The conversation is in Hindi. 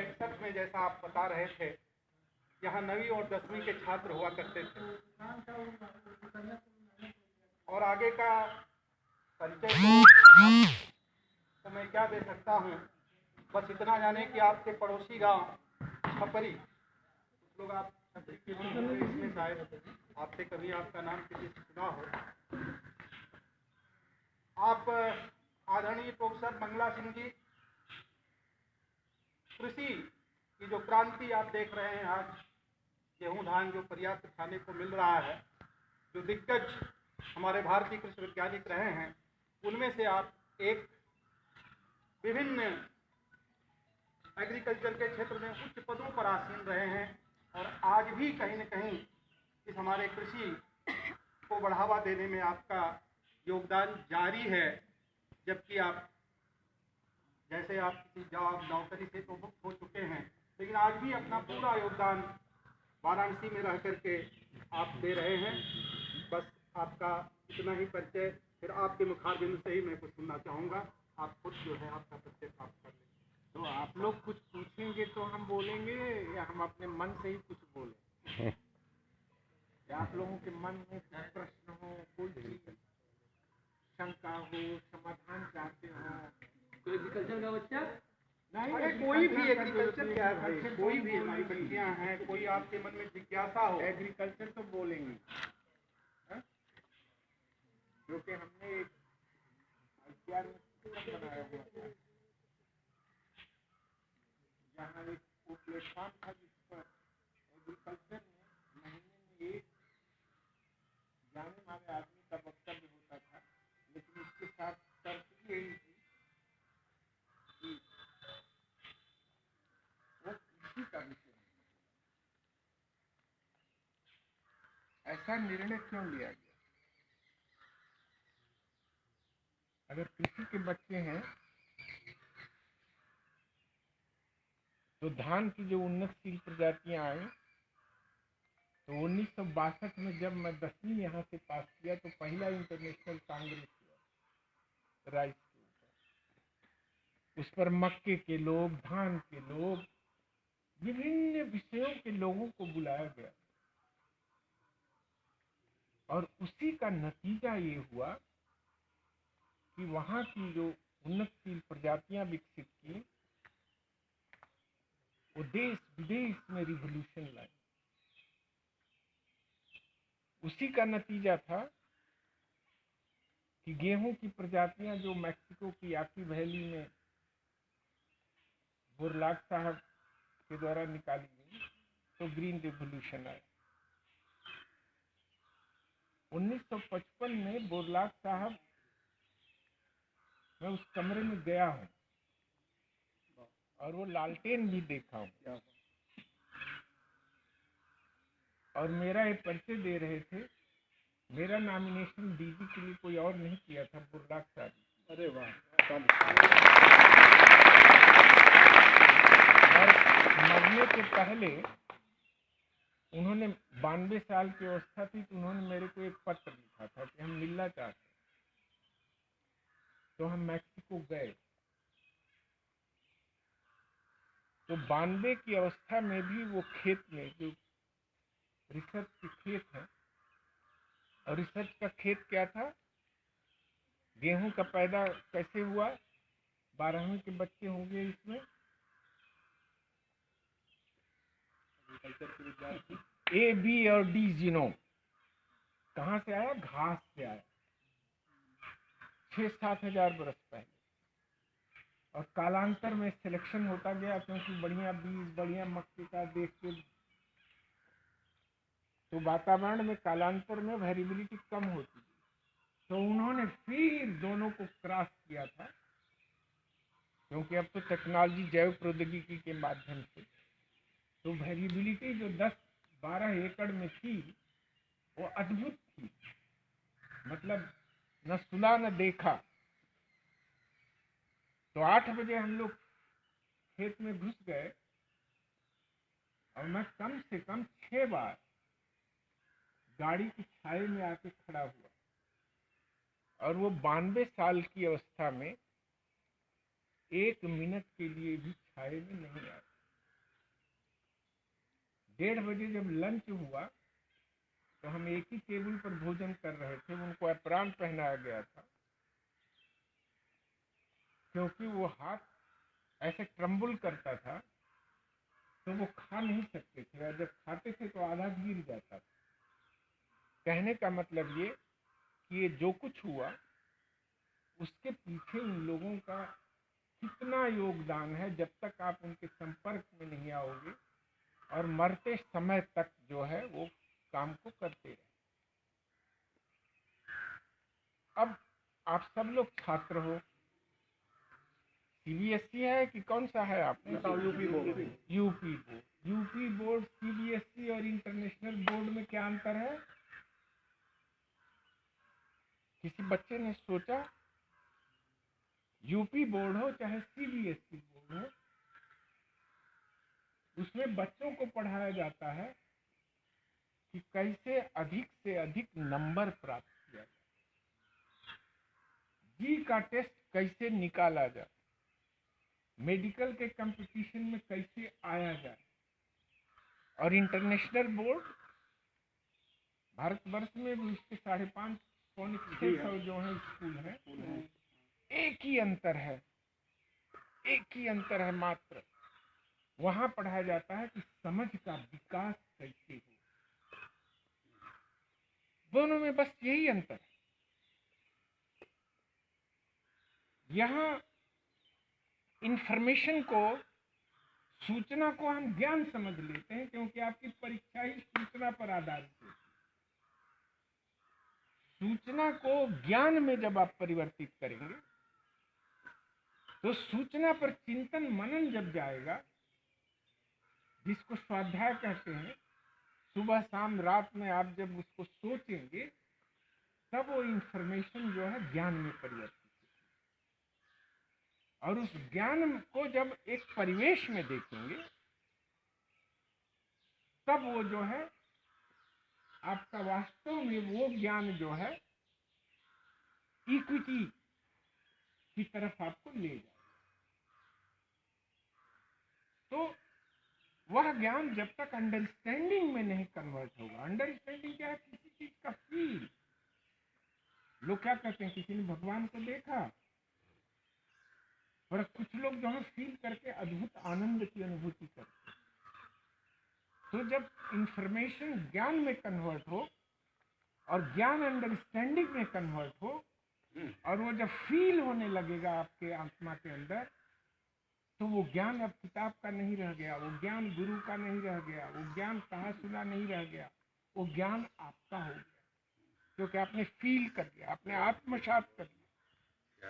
1961 में जैसा आप बता रहे थे, यहाँ 9वीं और 10वीं के छात्र हुआ करते थे, और आगे का परिचय तो मैं क्या दे सकता हूँ, बस इतना जाने कि आपके पड़ोसी गांव छपरी, कुछ लोग आप छपरी के लोग इसमें शायद आपसे कभी आपका नाम किसी से सुना हो। आप आदरणीय प्रोफेसर मंगला सिंह जी, कृषि की जो क्रांति आप देख रहे हैं, आज गेहूं धान जो पर्याप्त खाने को मिल रहा है, जो दिग्गज हमारे भारतीय कृषि वैज्ञानिक रहे हैं, उनमें से आप एक विभिन्न एग्रीकल्चर के क्षेत्र में उच्च पदों पर आसीन रहे हैं, और आज भी कहीं न कहीं इस हमारे कृषि को बढ़ावा देने में आपका योगदान जारी है। जबकि आप जैसे आप किसी जॉब नौकरी से तो मुक्त हो चुके हैं, लेकिन आज भी अपना पूरा योगदान वाराणसी में रह करके आप दे रहे हैं। बस आपका इतना ही परिचय, फिर आपके मुखारबिंद से ही मैं कुछ सुनना चाहूँगा। आप खुद जो है आपका परिचय प्राप्त कर लें। तो आप लोग कुछ पूछेंगे तो हम बोलेंगे, या हम अपने मन से ही कुछ बोलें? या आप लोगों के मन में प्रश्न हो, कोई शंका हो, समाधान चाहते हो? कोई एग्रीकल्चर का बच्चा? नहीं, अरे कोई भी एग्रीकल्चर क्या है, कोई भी हमारी बच्चियाँ हैं, कोई आपके मन में जिज्ञासा हो, एग्रीकल्चर तो बोलेंगे, क्योंकि हमने एक बनाया हुआ था, जहाँ एक प्लेटफॉर्म था जिस पर एग्रीकल्चर में महीने में एक जाने वाले आदमी का वक्तव्य होता था, लेकिन इसके साथ शर्त यही थी कि वो कृषि का विषय नहीं। ऐसा निर्णय क्यों लिया गया? अगर कृषि के बच्चे हैं तो धान की जो उन्नतशील प्रजातियां आई, तो 1962 में जब मैं 10वीं यहाँ से पास किया तो पहला इंटरनेशनल कांग्रेस हुआ राइस के ऊपर। उस पर मक्के के लोग, धान के लोग, विभिन्न विषयों के लोगों को बुलाया गया, और उसी का नतीजा ये हुआ कि वहाँ की जो उन्नतशील प्रजातियां विकसित की, वो देश विदेश में रिवॉल्यूशन लाई। उसी का नतीजा था कि गेहूं की प्रजातियां जो मैक्सिको की याकी वैली में बोरलाग साहब के द्वारा निकाली गई, तो ग्रीन रिवॉल्यूशन आया। 1955 में बोरलाग साहब, मैं उस कमरे में गया हूँ और वो लालटेन भी देखा हूँ, और मेरा एक परिचय दे रहे थे। मेरा नॉमिनेशन डीजी के लिए कोई और नहीं किया था, बोरलाग साहब। अरे वाह। और मरने के पहले उन्होंने 92 साल की अवस्था थी, तो उन्होंने मेरे को एक पत्र लिखा था कि हम मिलना चाहते हैं। तो हम मैक्सिको गए, तो 92 की अवस्था में भी वो खेत में जो रिसर्च के खेत है, और रिसर्च का खेत क्या था, गेहूं का पैदा कैसे हुआ, 12वीं के बच्चे होंगे इसमें, ए बी और डी जीनोम कहाँ से आया, घास से आया, 6-7 हजार बरस पहले। और कालांतर में सिलेक्शन होता गया, क्योंकि बढ़िया बीज, बढ़िया मक्के का देख के, तो वातावरण में कालांतर में वेरिएबिलिटी कम होती है। तो उन्होंने फिर दोनों को क्रॉस किया था, क्योंकि अब तो टेक्नोलॉजी जैव प्रौद्योगिकी के माध्यम से, तो वेरिएबिलिटी जो 10-12 एकड़ में थी वो अद्भुत थी, मतलब न सुना न देखा। तो 8 बजे हम लोग खेत में घुस गए, और मैं कम से कम 6 बार गाड़ी की छाया में आके खड़ा हुआ, और वो 92 साल की अवस्था में 1 मिनट के लिए भी छाया में नहीं आया। 1:30 बजे जब लंच हुआ तो हम एक ही टेबल पर भोजन कर रहे थे। उनको एप्रॉन पहनाया गया था क्योंकि वो हाथ ऐसे ट्रम्बल करता था तो वो खा नहीं सकते थे, और जब खाते थे तो आधा गिर जाता था। कहने का मतलब ये कि ये जो कुछ हुआ उसके पीछे उन लोगों का कितना योगदान है, जब तक आप उनके संपर्क में नहीं आओगे और मरते समय तक जो है वो काम को करते रहे। अब आप सब लोग छात्र हो, सीबीएसई है कि कौन सा है आपका? UP board. UP board. UP board, CBSE और इंटरनेशनल बोर्ड में क्या अंतर है? किसी बच्चे ने सोचा? यूपी बोर्ड हो चाहे सीबीएसई बोर्ड हो, उसमें बच्चों को पढ़ाया जाता है कि कैसे अधिक से अधिक नंबर प्राप्त किया जाए, जी का टेस्ट कैसे निकाला जाए, मेडिकल के कंपटीशन में कैसे आया जाए। और इंटरनेशनल बोर्ड भारतवर्ष में भी उसके 550-600 जो है स्कूल है, एक ही अंतर है, एक ही अंतर है मात्र। वहां पढ़ाया जाता है कि समझ का विकास कैसे हो। दोनों में बस यही अंतर है। यहाँ इंफॉर्मेशन को, सूचना को हम ज्ञान समझ लेते हैं क्योंकि आपकी परीक्षा ही सूचना पर आधारित है। सूचना को ज्ञान में जब आप परिवर्तित करेंगे तो सूचना पर चिंतन मनन जब जाएगा, जिसको स्वाध्याय कहते हैं, सुबह शाम रात में आप जब उसको सोचेंगे तब वो इंफॉर्मेशन जो है ज्ञान में परिवर्तित होगी। और उस ज्ञान को जब एक परिवेश में देखेंगे तब वो जो है आपका वास्तव में वो ज्ञान जो है इक्विटी की तरफ आपको ले जाए। तो वह ज्ञान जब तक अंडरस्टैंडिंग में नहीं कन्वर्ट होगा। अंडरस्टैंडिंग क्या है? किसी चीज का फील। लोग क्या कहते हैं, किसी ने भगवान को देखा, और कुछ लोग जो है फील करके अद्भुत आनंद की अनुभूति करते हैं। तो जब इंफॉर्मेशन ज्ञान में कन्वर्ट हो और ज्ञान अंडरस्टैंडिंग में कन्वर्ट हो, और वो जब फील होने लगेगा आपके आत्मा के अंदर, तो वो ज्ञान अब किताब का नहीं रह गया, वो ज्ञान गुरु का नहीं रह गया, वो ज्ञान कहा सुना नहीं रह गया, वो ज्ञान आपका हो गया, क्योंकि आपने फील कर लिया, आपने आत्मसात कर लिया।